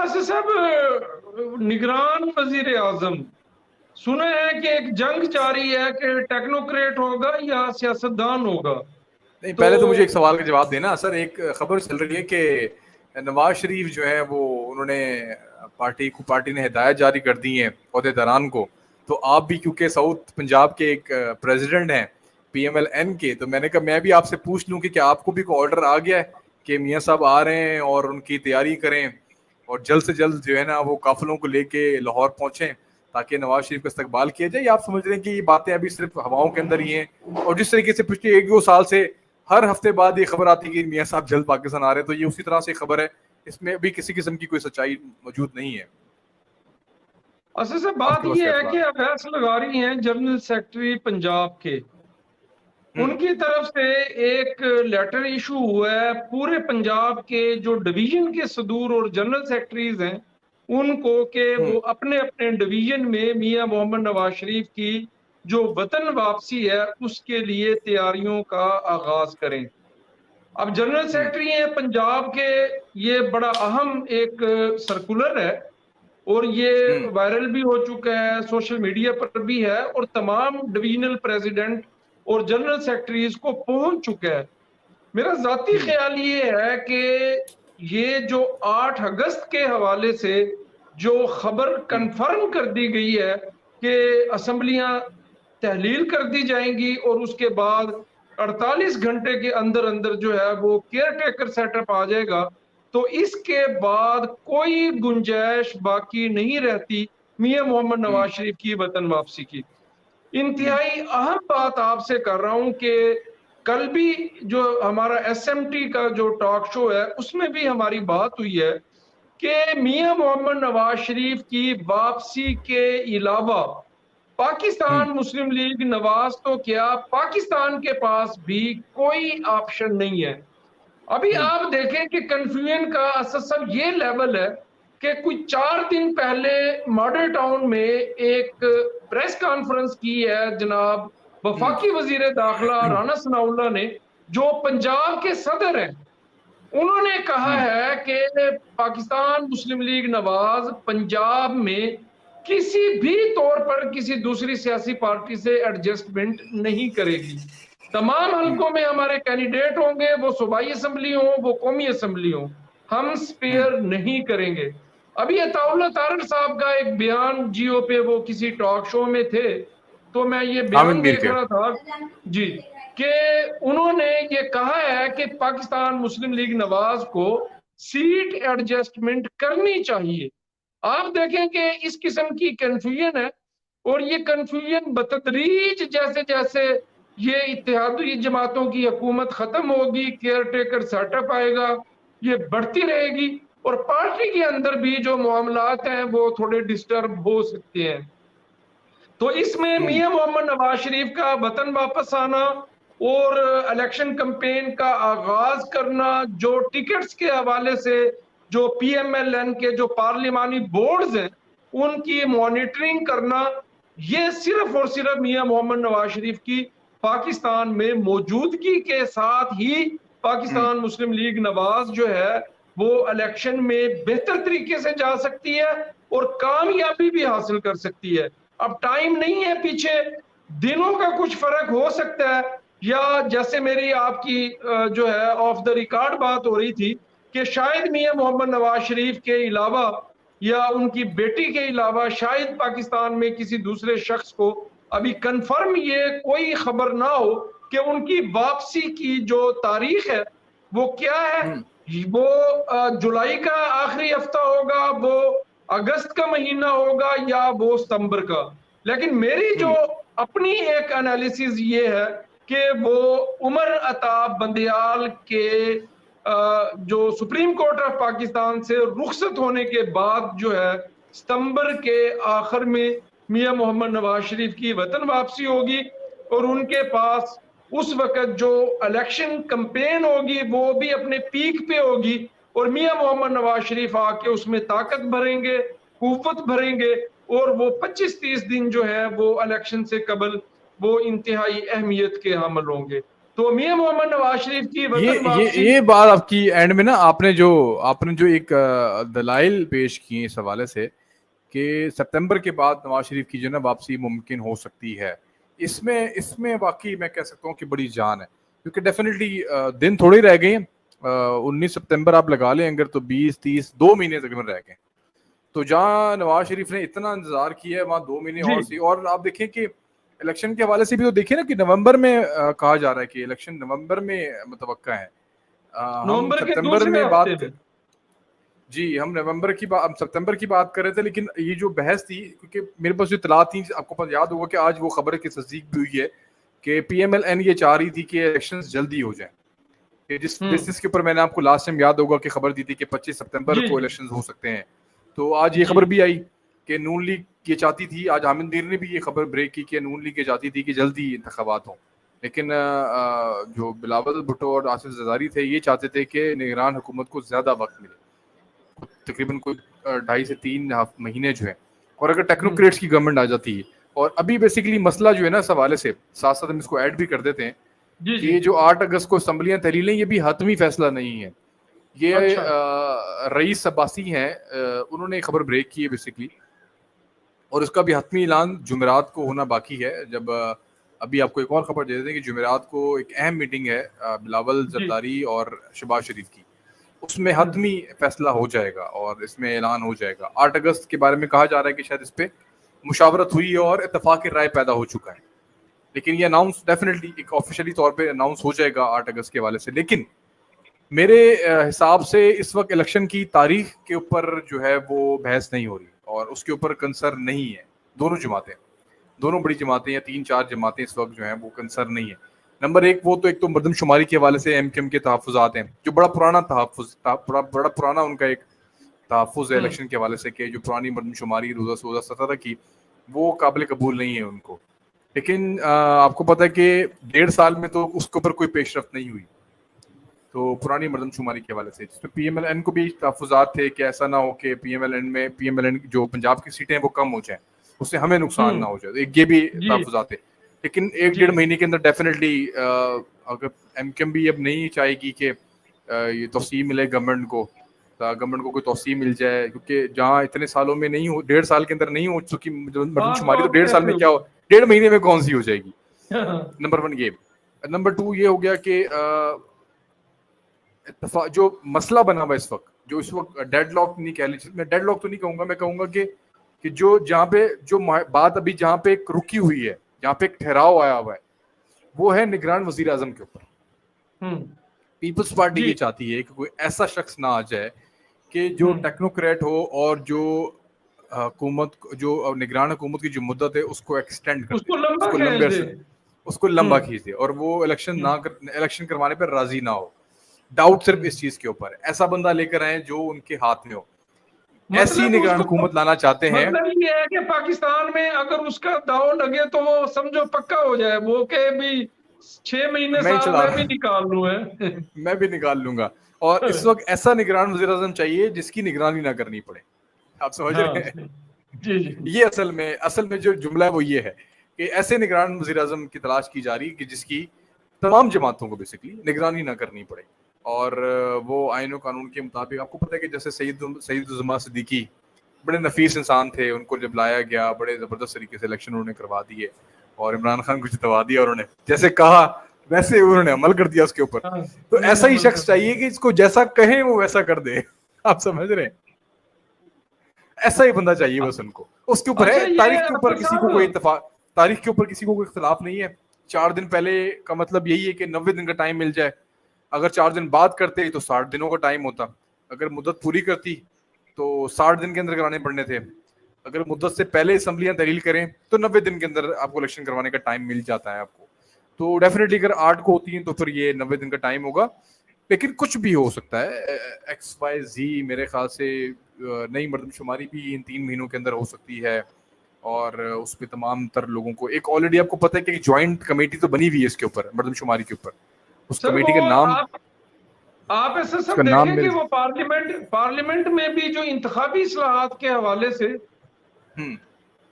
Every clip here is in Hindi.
असद साहब, निगरान वजीर आजम, सुना है कि एक जंग जारी है कि टेक्नोक्रेट होगा या सियासतदान होगा। नहीं, तो पहले तो मुझे एक सवाल का जवाब देना सर। एक खबर चल रही है कि नवाज शरीफ जो है वो उन्होंने पार्टी ने हिदायत जारी कर दी है अहदेदारान को। तो आप भी क्योंकि साउथ पंजाब के एक प्रेसिडेंट हैं PMLN के, तो मैंने कहा मैं भी आपसे पूछ लूं कि क्या आपको भी कोई ऑर्डर आ गया है कि मियाँ साहब आ रहे हैं और उनकी तैयारी करें और जल्द से जल्द जो है ना वो काफिलों को लेके लाहौर पहुंचे ताकि नवाज शरीफ का इस्तकबाल किया जाए। या आप समझ रहे हैं कि ये बातें अभी सिर्फ हवाओं के अंदर ही हैं? और जिस तरीके से पिछले 1-2 साल से हर हफ्ते बाद ये खबर आती है कि मियाँ साहब जल्द पाकिस्तान आ रहे हैं, तो ये उसी तरह से खबर है, इसमें भी किसी किस्म की कोई सच्चाई मौजूद नहीं है। असल से बात आपके पास क्या यह है इतला कि है? अवैस लगा रही हैं जनरल सेक्रेटरी पंजाब के, हम्म। उनकी तरफ से एक लेटर इशू हुआ है पूरे पंजाब के जो डिवीजन के सदूर और जनरल सेक्रेटरीज हैं उनको, कि वो हम्म। अपने अपने डिवीजन में मियां मोहम्मद नवाज शरीफ की जो वतन वापसी है उसके लिए तैयारियों का आगाज करें। अब जनरल हम्म। सेक्रेटरी हैं पंजाब के, ये बड़ा अहम एक सर्कुलर है और ये हम्म। वायरल भी हो चुका है, सोशल मीडिया पर भी है और तमाम डिवीजनल प्रेसिडेंट और जनरल सेक्रेटरीज को पहुंच चुका है। मेरा जाती हम्म। ख्याल ये है कि ये जो 8 अगस्त के हवाले से जो खबर हम्म। कंफर्म कर दी गई है कि असम्बलियां तहलील कर दी जाएंगी और उसके बाद 48 घंटे के अंदर अंदर जो है वो केयर टेकर सेटअप आ जाएगा, तो इसके बाद कोई गुंजाइश बाकी नहीं रहती मियां मोहम्मद हम्म। नवाज शरीफ की वतन वापसी की। हम्म। इंतहाई अहम बात आपसे कर रहा हूं कि कल भी जो हमारा SMT का जो टॉक शो है उसमें भी हमारी बात हुई है कि मियां मोहम्मद नवाज शरीफ की वापसी के अलावा हम्म। पाकिस्तान मुस्लिम लीग नवाज तो क्या, पाकिस्तान के पास भी कोई ऑप्शन नहीं है। अभी हम्म। आप देखें कि कंफ्यूजन का असल सब ये लेवल है कि कुछ 4 दिन पहले मॉडल टाउन में एक प्रेस कॉन्फ्रेंस की है जनाब हम्म। वफाकी वजीर दाखिला राना सनाउल्लाह ने, जो पंजाब के सदर हैं। उन्होंने कहा हम्म। है कि पाकिस्तान मुस्लिम लीग नवाज पंजाब में किसी भी तौर पर किसी दूसरी सियासी पार्टी से एडजस्टमेंट नहीं करेगी। तमाम हम्म। हलकों में हमारे कैंडिडेट होंगे, वो सूबाई असम्बली हो वो कौमी असम्बली हो, हम हम्म। स्पेयर नहीं करेंगे। अभी अताउल्लाह तारड़ साहब का एक बयान जियो पे, वो किसी टॉक शो में थे तो मैं ये हामिद बयान मीर देख के। रहा था जी, कि उन्होंने ये कहा है कि पाकिस्तान मुस्लिम लीग नवाज को सीट एडजस्टमेंट करनी चाहिए। आप देखें कि इस किस्म की कंफ्यूजन है और ये कंफ्यूजन बतदरीज जैसे जैसे ये इत्तेहादी जमातों की हुकूमत खत्म होगी, केयर टेकर सेटअप आएगा, ये बढ़ती रहेगी और पार्टी के अंदर भी जो मामलात हैं वो थोड़े डिस्टर्ब हो सकते हैं। तो इसमें हम्म। मियां मोहम्मद नवाज शरीफ का वतन वापस आना और इलेक्शन कैंपेन का आगाज करना, जो टिकट्स के हवाले से जो PMLN के जो पार्लिमानी बोर्ड्स हैं उनकी मॉनिटरिंग करना, ये सिर्फ और सिर्फ मियां मोहम्मद नवाज शरीफ की पाकिस्तान में मौजूदगी के साथ ही हम्म। पाकिस्तान मुस्लिम लीग नवाज जो है वो इलेक्शन में बेहतर तरीके से जा सकती है और कामयाबी भी हासिल कर सकती है। अब टाइम नहीं है पीछे, दिनों का कुछ फर्क हो सकता है, या जैसे मेरी आपकी जो है ऑफ द रिकॉर्ड बात हो रही थी कि शायद मियां मोहम्मद नवाज शरीफ के अलावा या उनकी बेटी के अलावा शायद पाकिस्तान में किसी दूसरे शख्स को अभी कंफर्म ये कोई खबर ना हो कि उनकी वापसी की जो तारीख है वो क्या है। हम्म। वो जुलाई का आखिरी हफ्ता होगा, वो अगस्त का महीना होगा या वो सितंबर का। लेकिन मेरी जो हम्म। अपनी एक एनालिसिस ये है कि वो उमर अताब बंदियाल के जो सुप्रीम कोर्ट ऑफ पाकिस्तान से रुखसत होने के बाद जो है सितंबर के आखिर में मियां मोहम्मद नवाज शरीफ की वतन वापसी होगी और उनके पास उस वक्त जो इलेक्शन कैंपेन होगी वो भी अपने पीक पे होगी और मियां मोहम्मद नवाज शरीफ आके उसमें ताकत भरेंगे, कुव्वत भरेंगे और वो 25-30 दिन जो है वो इलेक्शन से कबल वो इंतहाई अहमियत के हामिल होंगे। तो मियां मोहम्मद नवाज शरीफ की ये वतन वापसी। ये बात आपकी एंड में ना, आपने जो एक दलाइल पेश किए इस हवाले से कि सितंबर के बाद नवाज शरीफ की जो ना वापसी मुमकिन हो सकती है, इसमें इसमें वाकई मैं कह सकता हूँ कि बड़ी जान है, क्योंकि डेफिनेटली दिन थोड़े रह गए हैं। 19 सितंबर आप लगा लें अगर, तो 20, 30, 2 महीने तकरीबन रह गए। तो जहाँ नवाज शरीफ ने इतना इंतजार किया है, वहाँ 2 महीने जी और सी। और आप देखें कि इलेक्शन के हवाले से भी तो देखिए ना कि नवंबर में कहा जा रहा है कि इलेक्शन नवंबर में मुतवक्का है। हम नवंबर के सितंबर दूसरे में हफ्ते बात, में। जी हम नवंबर की बात, सितंबर की बात कर रहे थे, लेकिन ये जो बहस थी, क्योंकि मेरे पास जो इतला थी, आपको पता याद होगा कि आज वो खबर की तस्दीक भी हुई है कि पीएमएलएन ये चाह रही थी कि इलेक्शंस जल्दी हो जाएं, कि जिस बेसिस के ऊपर मैंने आपको लास्ट टाइम याद होगा कि खबर दी थी कि 25 सितंबर जी को जी इलेक्शंस हो सकते हैं। तो आज ये जी खबर भी आई कि नून लीग ये चाहती थी, आज हामिद दीर ने भी ये खबर ब्रेक की कि नून लीग ये चाहती थी कि जल्दी इंतखाबात हों, लेकिन जो बिलावल भुट्टो और आसिफ जरदारी थे ये चाहते थे कि निगरान हुकूमत को ज्यादा वक्त मिले, तकरीबन कोई 2.5 से 3 महीने जो है। और अगर टेक्नोक्रेट्स की गवर्नमेंट आ जाती है, और अभी बेसिकली मसला जो है ना इस हवाले से, साथ साथ हम इसको ऐड भी कर देते हैं जी कि जी। ये जो 8 अगस्त को असम्बलियां तहलीलें, ये भी हतमी फैसला नहीं है। ये अच्छा। रईस अब्बासी हैं, उन्होंने खबर ब्रेक की है बेसिकली, और उसका भी हतमी ऐलान जुमेरात को होना बाकी है। जब अभी आपको एक और खबर दे देते हैं कि जुमेरात को एक अहम मीटिंग है बिलावल जी। जरदारी और शहबाज शरीफ की, उसमें हतमी फैसला हो जाएगा और इसमें ऐलान हो जाएगा। 8 अगस्त के बारे में कहा जा रहा है कि शायद इस पे मुशावरत हुई है और इत्तेफाक राय पैदा हो चुका है, लेकिन ये अनाउंस डेफिनेटली एक ऑफिशियली तौर पे अनाउंस हो जाएगा 8 अगस्त के हवाले से। लेकिन मेरे हिसाब से इस वक्त इलेक्शन की तारीख के ऊपर जो है वो बहस नहीं हो रही और उसके ऊपर कंसर्न नहीं है। दोनों जमातें, दोनों बड़ी जमातें या 3-4 जमातें इस वक्त जो है वो कंसर्न नहीं है। नंबर एक, वो तो एक तो मरदमशुमारी के हवाले से एमकेएम के तहफ़्फ़ुज़ात हैं, जो बड़ा पुराना बड़ा पुराना उनका एक तहफ़्फ़ुज़ है इलेक्शन के हवाले से कि जो पुरानी मरदमशुमारी 2016-17 की, वो काबिल कबूल नहीं है उनको। लेकिन आपको पता है कि 1.5 साल में तो उसके ऊपर कोई पेशरफ्त नहीं हुई। तो पुरानी मरदमशुमारी के हवाले से, जिसमें पीएमएलएन को भी तहफ़्फ़ुज़ात थे कि ऐसा ना हो कि पीएमएलएन जो पंजाब की सीटें हैं वो कम हो जाएं, उससे हमें नुकसान ना हो जाए। एक ये भी जी तहफ़्फ़ुज़ात थे। लेकिन जी 1-1.5 महीने के अंदर डेफिनेटली अगर एमकेएम भी अब नहीं चाहेगी कि ये तौसीह मिले गवर्नमेंट को, गवर्नमेंट को कोई तौसीह मिल जाए, क्योंकि जहाँ इतने सालों में नहीं हो, 1.5 साल के अंदर नहीं हो चुकी हाँ तो मरदमशुमारी, तो अब 1.5 साल कैसे में क्या होगी। हो, 1.5 महीने में कौन सी हो जाएगी। हाँ नंबर 1 ये। नंबर 2 ये हो गया कि जो मसला बना हुआ इस वक्त, जो इस वक्त डेडलॉक नहीं कह लीजिए, मैं डेडलॉक तो नहीं कहूंगा, मैं कहूंगा कि जो जहाँ पे जो बात अभी जहाँ पे एक रुकी हुई है, जहाँ पे एक ठहराव आया हुआ है, वो है निगरान वजीर आजम के ऊपर। पीपल्स पार्टी जी ये चाहती है कि कोई ऐसा शख्स ना आ जाए कि जो हम्म टेक्नोक्रेट हो और जो हुकूमत, जो निगरान हुकूमत की जो मुद्दत है उसको एक्सटेंड कर दे, उसको लंबा उसको लंबे खींच दे। अरसे, उसको लंबा हम्म खींच दे, और वो हम्म। इलेक्शन करवाने पर राजी ना हो। डाउट सिर्फ इस हम्म। चीज के ऊपर है, ऐसा बंदा लेकर आए जो उनके हाथ में हो। ऐसी मतलब निगरान उसको, हुकूमत लाना चाहते हैं। मतलब ये है कि पाकिस्तान में अगर उसका दाव लगे तो वो समझो पक्का हो जाए, वो के भी 6 महीने मैं ही साल चला में भी रहा निकाल लूं है। मैं भी निकाल लूंगा। और इस वक्त ऐसा निगरान वजीर आजम चाहिए जिसकी निगरानी ना करनी पड़े। आप समझ हाँ रहे हैं? जी जी। ये असल में जो जुमला है वो ये है कि ऐसे निगरान वजीर आजम की तलाश की जा रही है कि जिसकी तमाम जमातों को बेसिकली निगरानी ना करनी पड़े। और वो आईन कानून के मुताबिक, आपको पता है कि जैसे सईद सिद्दीकी बड़े नफीस इंसान थे, उनको जब लाया गया बड़े जबरदस्त तरीके से इलेक्शन उन्होंने करवा दिए और इमरान खान को जितवा दिया, उन्होंने जैसे कहा वैसे उन्होंने अमल कर दिया उसके ऊपर। हाँ तो उन्होंने ऐसा ही अमल शख्स कर चाहिए कि इसको जैसा कहें वो वैसा कर दे। आप समझ रहे हैं? ऐसा ही बंदा चाहिए बस उनको। उसके ऊपर अच्छा है, ये तारीख के ऊपर अब्दुल किसी को कोई साहब। इत्तेफाक, तारीख के ऊपर किसी को कोई इख्तलाफ नहीं है। 4 दिन पहले का मतलब यही है कि 90 दिन का टाइम मिल जाए। अगर 4 दिन बाद करते तो 60 दिनों का टाइम होता। अगर मुद्दत पूरी करती तो 60 दिन के अंदर कराने पड़ने थे। अगर मुद्दत से पहले असम्बलियां तहलील करें तो 90 दिन के अंदर आपको इलेक्शन करवाने का टाइम मिल जाता है आपको। तो डेफिनेटली अगर 8 को होती है तो फिर ये 90 दिन का टाइम होगा। लेकिन कुछ भी हो सकता है, XYZ मेरे ख्याल से नई मरदमशुमारी भी इन 3 महीनों के अंदर हो सकती है। और उस पर तमाम तर लोगों को, एक ऑलरेडी आपको पता है कि ज्वाइंट कमेटी तो बनी हुई है इसके ऊपर, मरदमशुमारी के ऊपर। उस सर कमेटी वो का नाम, आप ऐसा उसका सब नाम देखें कि मेरे, वो पार्लियामेंट पार्लियामेंट में भी जो इंतखाबी इस्लाहात के हवाले से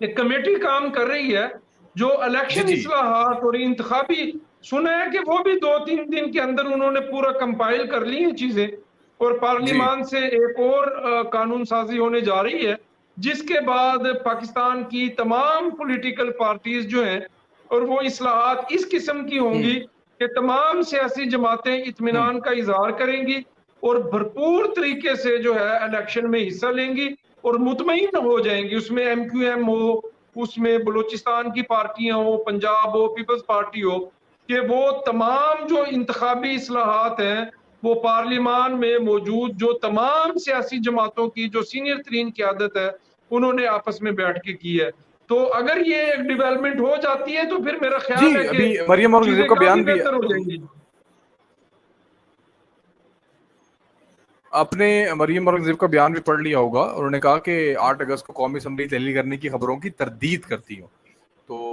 एक कमेटी काम कर रही है, जो जी इलेक्शन जी इस्लाहात और इंतखाबी सुना है कि वो भी 2-3 दिन के अंदर उन्होंने पूरा कंपाइल कर ली है चीजें, और जी। पार्लियामान से एक और कानून साजी होने जा रही है, जिसके बाद पाकिस्तान की तमाम पॉलिटिकल पार्टीज जो हैं, और वो इस्लाहात इस किस्म की होंगी हम्म। कि तमाम सियासी जमातें हम्म। इत्मीनान का इजहार करेंगी और भरपूर तरीके से जो है इलेक्शन में हिस्सा लेंगी और मुतमईन हो जाएंगी। उसमें MQM हो, उसमें बलूचिस्तान की पार्टियां हो, पंजाब हो, पीपल्स पार्टी हो, कि वो तमाम जो इंतखाबी इस्लाहात हैं वो पार्लियामान में मौजूद जो तमाम सियासी जमातों की जो सीनियर तरीन क़यादत है उन्होंने आपस में बैठ के की है। तो अगर ये एक डेवलपमेंट हो जाती है तो फिर मेरा जी, ख्याल है कि अभी मरियम औरंगजेब चीजें का काफी बयान भी बेहतर हो जाएंगी। आपने मरियम औरंगजेब का बयान भी पढ़ लिया होगा। उन्होंने कहा कि 8 अगस्त को कौमी असम्बली तहलील करने की खबरों की तरदीद करती हूँ।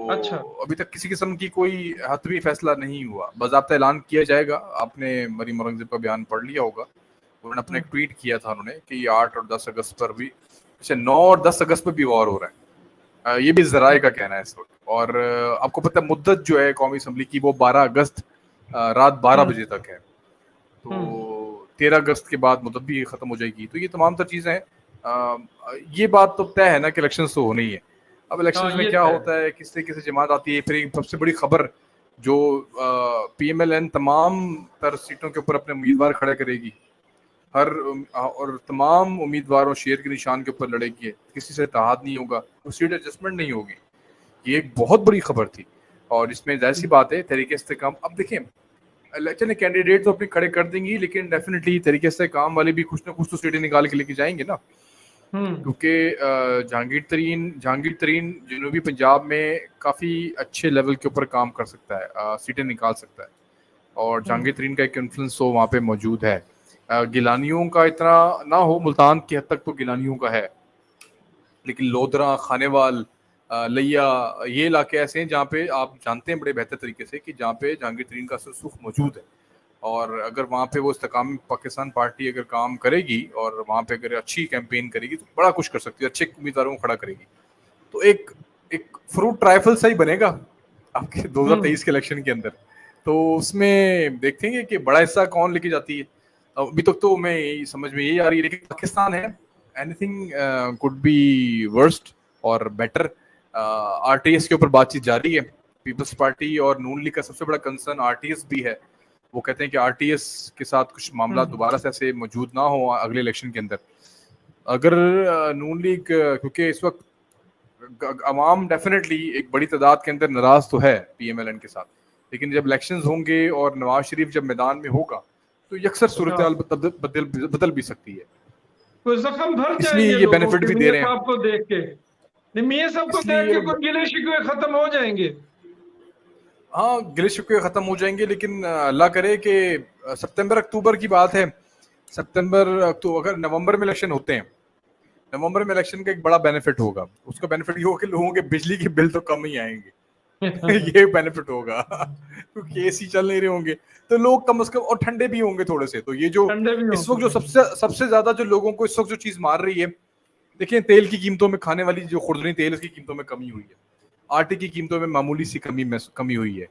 अच्छा। तो अभी तक किसी किस्म की कोई हतमी फैसला नहीं हुआ, बाज़ाब्ता ऐलान किया जाएगा। आपने मरियम औरंगजेब का बयान पढ़ लिया होगा। उन्होंने अपना एक ट्वीट किया था उन्होंने कि 8 और 10 अगस्त पर भी, अच्छा 9 और 10 अगस्त पर भी वॉर हो रहा है। ये भी ज़राए का कहना है इस वक्त। और आपको पता है मुद्दत जो है कौमी असम्बली की वो 12 अगस्त रात 12 बजे तक है। तो 13 अगस्त के बाद मुद्दत भी खत्म हो जाएगी। तो ये तमाम तर चीज़ें हैं। ये बात तो तय है ना कि इलेक्शन तो होने ही है। अब हाँ, इलेक्शंस में ये क्या है। होता है, किस तरीके से जमात आती है, फिर एक सबसे बड़ी खबर जो PMLN तमाम तर सीटों के ऊपर अपने उम्मीदवार खड़े करेगी, और तमाम उम्मीदवारों शेर के निशान के ऊपर लड़ेगी, किसी से इत्तेहाद नहीं होगा, कोई सीट एडजस्टमेंट नहीं होगी। ये एक बहुत बड़ी खबर थी। और इसमें जाहिर सी बात है तरीके इस्तेकाम, अब देखें इलेक्शन कैंडिडेट तो अपने खड़े कर देंगी, लेकिन डेफिनेटली तरीके से काम वाले भी कुछ ना कुछ तो सीटें निकाल के लेके जाएंगे ना। क्योंकि जहांगीर तरीन जनूबी पंजाब में काफ़ी अच्छे लेवल के ऊपर काम कर सकता है, सीटें निकाल सकता है, और जहांगीर तरीन का एक इन्फ्लुएंस तो वहाँ पे मौजूद है। गिलानियों का इतना ना हो, मुल्तान की हद तक तो गिलानियों का है, लेकिन लोधरा, खानेवाल, लिया, ये इलाके ऐसे हैं जहाँ पे आप जानते हैं बड़े बेहतर तरीके से कि जहाँ पे जहांगीर तरीन का सुख मौजूद है। और अगर वहाँ पे वो इस्तेकाम पाकिस्तान पार्टी अगर काम करेगी और वहाँ पे अगर अच्छी कैंपेन करेगी तो बड़ा कुछ कर सकती है, अच्छे उम्मीदवारों को खड़ा करेगी। तो एक एक फ्रूट ट्राइफल सही बनेगा आपके 2023 के इलेक्शन के अंदर। तो उसमें देखेंगे कि बड़ा हिस्सा कौन लेके जाती है। अभी तक तो मैं समझ में यही आ रही है, लेकिन पाकिस्तान है, एनीथिंग कुड बी वर्स्ट और बेटर। RTS के ऊपर बातचीत जारी है। पीपल्स पार्टी और नून लीग का सबसे बड़ा कंसर्न RTS भी है। वो कहते हैं कि RTS के साथ कुछ मामला दोबारा से ऐसे मौजूद ना हो अगले इलेक्शन के अंदर। अगर नून लीग, क्योंकि इस वक्त अवाम डेफिनेटली एक बड़ी तादाद के अंदर नाराज तो है PMLN के साथ, लेकिन जब इलेक्शंस होंगे और नवाज शरीफ जब मैदान में होगा तो यकसर सूरत हाल बदल भी सकती है। तो जख्म भर इसलिए जाएंगे ये लोगों बेनिफिट के भी दे मियां रहे हैं। साहब को देख के, मियां साहब को देख इसलिए के कोई गिले शिकवे खत्म हो जाएंगे। हाँ, गिले शिकवे खत्म हो जाएंगे, लेकिन अल्लाह करे कि सितंबर अक्टूबर की बात है। सितंबर अक्टूबर, अगर नवंबर में इलेक्शन होते हैं, नवंबर में इलेक्शन का एक बड़ा बेनिफिट होगा। उसका बेनिफिट ये होगा कि लोगों के बिजली के बिल तो कम ही आएंगे। ये बेनिफिट होगा क्योंकि AC चल नहीं रहे होंगे, तो लोग कम से कम, और ठंडे भी होंगे थोड़े से। तो ये जो ठंडे भी इस वक्त जो होंगे। सबसे ज्यादा जो लोगों को इस वक्त जो चीज मार रही है, देखिए तेल की कीमतों में, खाने वाली जो खुर्दनी तेल, उसकी कीमतों में कमी हुई है। आटे की कीमतों में मामूली सी कमी हुई है।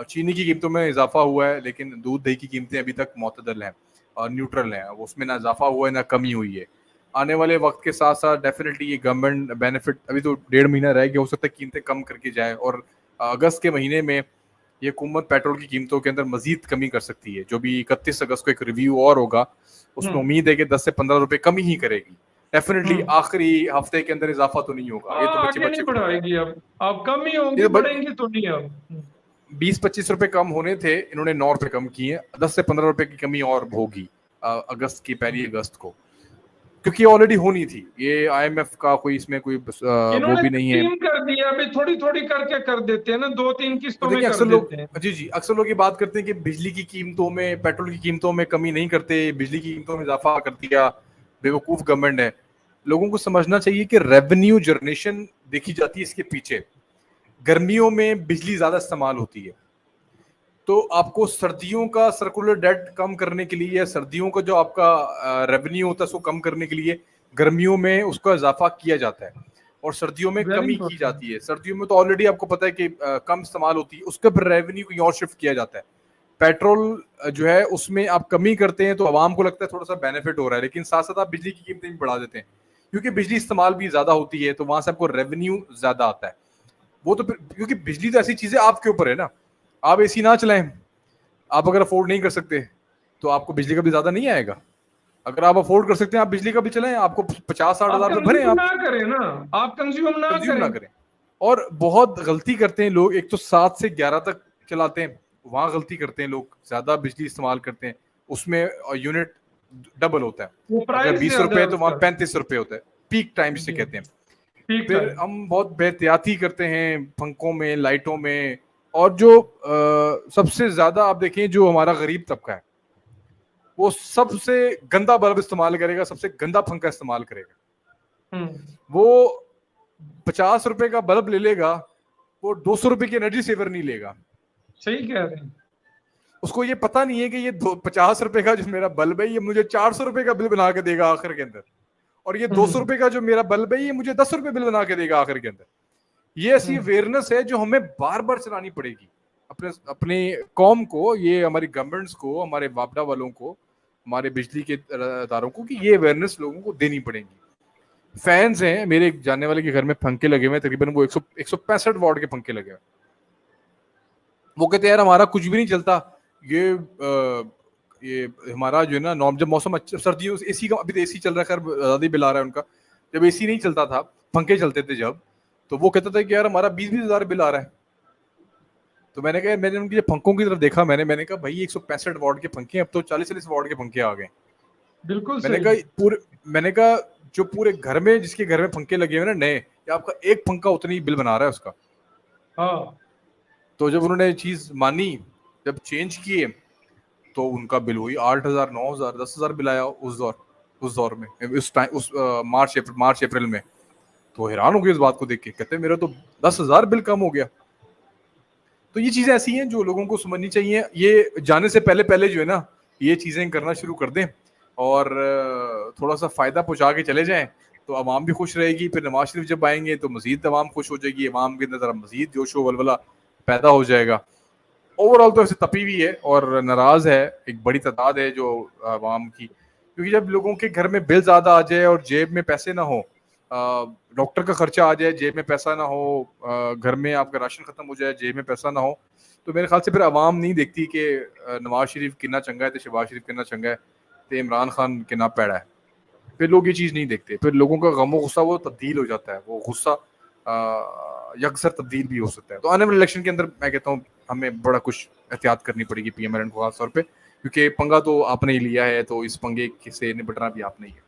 चीनी की कीमतों में इजाफा हुआ है, लेकिन दूध दही की कीमतें अभी तक मुतदल हैं और न्यूट्रल हैं, उसमें ना इजाफा हुआ है ना कमी हुई है। आने वाले वक्त के साथ साथ डेफिनेटली ये गवर्नमेंट बेनिफिट, अभी तो 1.5 महीना रह गया, हो सकता है कीमतें कम करके जाए, और अगस्त के महीने में ये हुकूमत पेट्रोल की कीमतों के अंदर मजीद कमी कर सकती है। जो भी 31 अगस्त को एक रिव्यू और होगा, उसमें उम्मीद है कि 10 से 15 रुपए कमी ही करेगी। डेफिनेटली आखिरी हफ्ते के अंदर इजाफा तो नहीं होगा, ये तो बच्चे आगे नहीं बच्चे को पता है। बढ़ाएगी। अब कम ही होंगी, ये बढ़ेंगी तो नहीं। अब 20-25 रुपए कम होने थे, इन्होंने 9 रुपए कम किए। 10 से 15 रुपए की कमी और होगी अगस्त की, पहली अगस्त को, क्योंकि ऑलरेडी होनी थी। ये IMF का कोई इसमें कोई वो इन्होंने भी नहीं है। तकसीम कर दिया, अभी थोड़ी थोड़ी करके कर देते हैं ना, 2-3 तो किस्तों में देखिए कर अक्सर लोग, देते हैं। जी अक्सर लोग ये बात करते हैं कि बिजली की कीमतों में, पेट्रोल की कीमतों में कमी नहीं करते, बिजली की कीमतों में इजाफा कर दिया, बेवकूफ गवर्नमेंट है। लोगों को समझना चाहिए कि रेवेन्यू जनरेशन देखी जाती है इसके पीछे। गर्मियों में बिजली ज्यादा इस्तेमाल होती है, तो आपको सर्दियों का सर्कुलर डेट कम करने के लिए, या सर्दियों का जो आपका रेवेन्यू होता है उसको कम करने के लिए गर्मियों में उसका इजाफा किया जाता है। और सर्दियों में वेरी कमी की इंपॉर्टेंट। जाती है। सर्दियों में तो ऑलरेडी आपको पता है कि कम इस्तेमाल होती है, उसके ऊपर रेवेन्यू कहीं और शिफ्ट किया जाता है। पेट्रोल जो है उसमें आप कमी करते हैं तो आवाम को लगता है थोड़ा सा बेनिफिट हो रहा है, लेकिन साथ साथ आप बिजली की कीमतें भी बढ़ा देते हैं, क्योंकि बिजली इस्तेमाल भी ज्यादा होती है तो वहां से आपको रेवेन्यू ज्यादा आता है। वो तो क्योंकि बिजली तो ऐसी चीज है आपके ऊपर है ना, आप एसी ना चलाएं, आप अगर अफोर्ड नहीं कर सकते तो आपको बिजली का बिल ज्यादा नहीं आएगा। अगर आप अफोर्ड कर सकते हैं आप बिजली का बिल चलाएं, आपको 50-60 आप हजार रुपए भरें, कंज्यूम आप ना करें ना, आप कंज्यूम ना कंज्यूम ना करें। करें। और बहुत गलती करते हैं लोग, एक तो 7 से 11 तक चलाते हैं, वहां गलती करते हैं लोग, ज्यादा बिजली इस्तेमाल करते हैं, उसमें यूनिट डबल होता है। वो अगर प्राइस 20 ज्यादा रुपए है है तो वहां उसका। 35 रुपए होता है, पीक टाइम से जी, कहते हैं। ठीक फिर टाइम। हम बहुत बेहतियाती करते हैं पंखों में, लाइटों में। और जो सबसे ज्यादा आप देखें जो हमारा गरीब तबका है वो सबसे गंदा बल्ब इस्तेमाल करेगा, सबसे गंदा पंखा इस्तेमाल करेगा। वो 50 रुपए का बल्ब ले लेगा, वो 200 रुपए की एनर्जी सेवर नहीं लेगा। सही कह रहे हैं। उसको ये पता नहीं है कि ये 50 रुपए का जो मेरा बल्ब है ये मुझे 400 रुपए का बिल बना के देगा आखिर के अंदर, और ये 200 रुपए का जो मेरा बल्ब है ये मुझे 10 रुपए बिल बना के देगा आखिर के अंदर। ये ऐसी अवेयरनेस है जो हमें बार बार चलानी पड़ेगी अपने अपने कौम को, ये हमारी गवर्नमेंट्स को, हमारे वापडा वालों को, हमारे बिजली के इदारों को, कि ये अवेयरनेस लोगों को देनी पड़ेगी। फैंस हैं मेरे एक जानने वाले के घर में, पंखे लगे हुए हैं, तकरीबन वो 165 वॉट के पंखे लगे हुए। वो कहते हैं यार हमारा कुछ भी नहीं चलता, ये हमारा जो है ना नॉर्म, जब मौसम अच्छा सर्दियों एसी का, अभी तो एसी चल रहा है खैर ज्यादा ही बिल आ रहा है उनका, जब एसी नहीं चलता था पंखे चलते थे जब, तो वो कहता था कि यार हमारा 20-20 हजार बिल आ रहा है। तो मैंने कहा, मैंने उनकी पंखों की तरफ देखा, मैंने कहा भाई 165 वॉट के पंखे, अब तो 40-40 वॉट के पंखे आ गए। बिल्कुल मैंने सही। कहा मैंने कहा जो पूरे घर में, जिसके घर में पंखे लगे हुए ना नए, या आपका एक पंखा उतनी बिल बना रहा है उसका। हाँ, तो जब उन्होंने चीज मानी, जब चेंज किए, तो उनका बिल हुई 8,000, 9,000, 10,000 बिल आया उस दौर में, उस टाइम, उस मार्च अप्रैल में। तो हैरान हो गए इस बात को देख के, कहते मेरा तो 10,000 बिल कम हो गया। तो ये चीजें ऐसी हैं जो लोगों को समझनी चाहिए, ये जाने से पहले पहले जो है ना ये चीजें करना शुरू कर दें और थोड़ा सा फायदा पहुंचा के चले जाएं, तो अवाम भी खुश रहेगी। फिर नवाज शरीफ जब आएंगे तो मजीद अवाम खुश हो जाएगी, अवाम के अंदर मजीद जोशो वलवला पैदा हो जाएगा। ओवरऑल तो ऐसे तपी हुई है और नाराज है एक बड़ी तादाद है जो अवाम की, क्योंकि जब लोगों के घर में बिल ज्यादा आ जाए और जेब में पैसे ना हो, डॉक्टर का खर्चा आ जाए जेब में पैसा ना हो, घर में आपका राशन खत्म हो जाए जेब में पैसा ना हो, तो मेरे ख्याल से फिर अवाम नहीं देखती कि नवाज शरीफ कितना चंगा है तो शहबाज शरीफ कितना चंगा है तो इमरान खान कितना पैड़ा है। फिर लोग ये चीज़ नहीं देखते, फिर लोगों का गम गुस्सा वो तब्दील हो जाता है, वो गुस्सा यकसर तब्दील भी हो सकता है। तो आने वाले इलेक्शन के अंदर मैं कहता हूँ हमें बड़ा कुछ एहतियात करनी पड़ेगी पीएम को खास तौर पे, क्योंकि पंगा तो आपने ही लिया है, तो इस पंगे से निपटना भी आपने ही है।